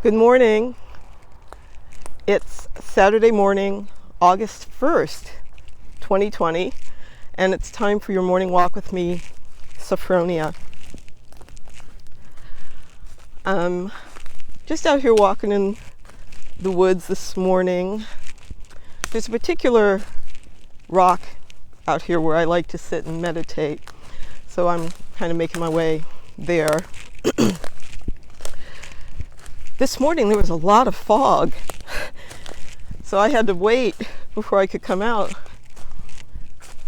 Good morning. It's Saturday morning, August 1st, 2020, and it's time for your morning walk with me, Sophfronia. I'm just out here walking in the woods this morning. There's a particular rock out here where I like to sit and meditate, so I'm kind of making my way there. This morning there was a lot of fog, so I had to wait before I could come out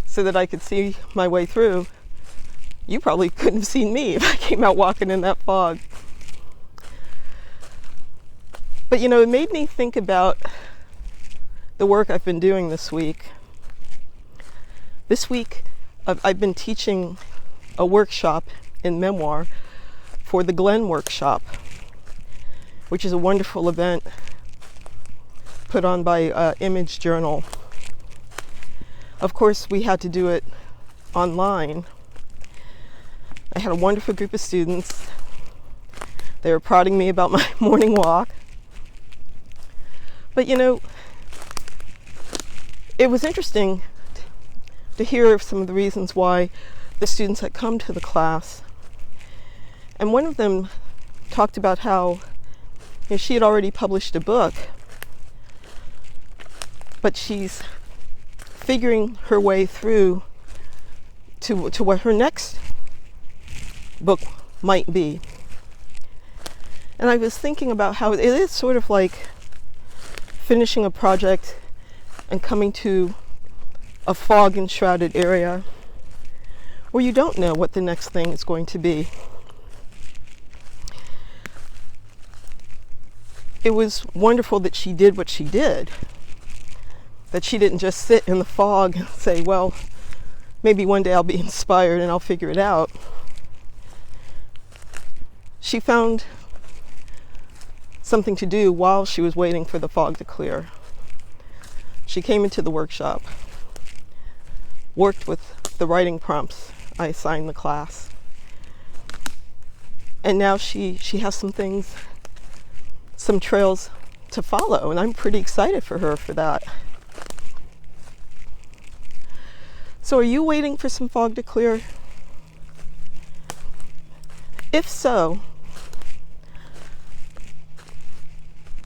so that I could see my way through. You probably couldn't have seen me if I came out walking in that fog. But it made me think about the work I've been doing this week. This week I've been teaching a workshop in memoir for the Glenn Workshop, which is a wonderful event put on by Image Journal. Of course, we had to do it online. I had a wonderful group of students. They were prodding me about my morning walk. But it was interesting to hear some of the reasons why the students had come to the class. And one of them talked about how she had already published a book, but she's figuring her way through to what her next book might be. And I was thinking about how it is sort of like finishing a project and coming to a fog-enshrouded area where you don't know what the next thing is going to be. It was wonderful that she did what she did, that she didn't just sit in the fog and say, well, maybe one day I'll be inspired and I'll figure it out. She found something to do while she was waiting for the fog to clear. She came into the workshop, worked with the writing prompts I assigned the class, and now she has some trails to follow, and I'm pretty excited for her for that. So are you waiting for some fog to clear? If so,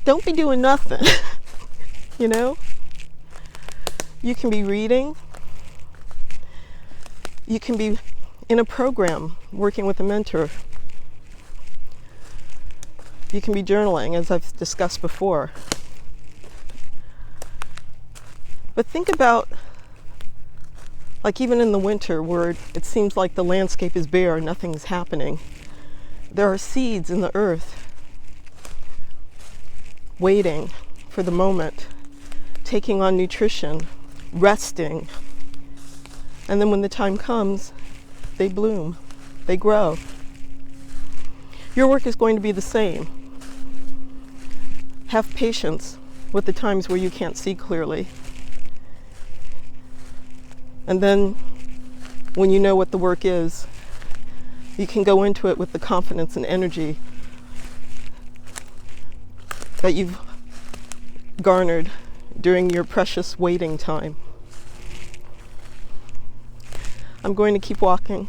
don't be doing nothing. You can be reading. You can be in a program working with a mentor. You can be journaling, as I've discussed before. But think about, like, even in the winter where it seems like the landscape is bare, nothing's happening. There are seeds in the earth waiting for the moment, taking on nutrition, resting. And then when the time comes, they bloom, they grow. Your work is going to be the same. Have patience with the times where you can't see clearly. And then when you know what the work is, you can go into it with the confidence and energy that you've garnered during your precious waiting time. I'm going to keep walking.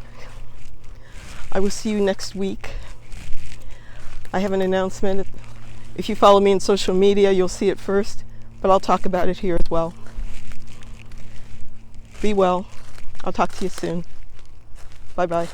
I will see you next week. I have an announcement. If you follow me on social media, you'll see it first, but I'll talk about it here as well. Be well. I'll talk to you soon. Bye-bye.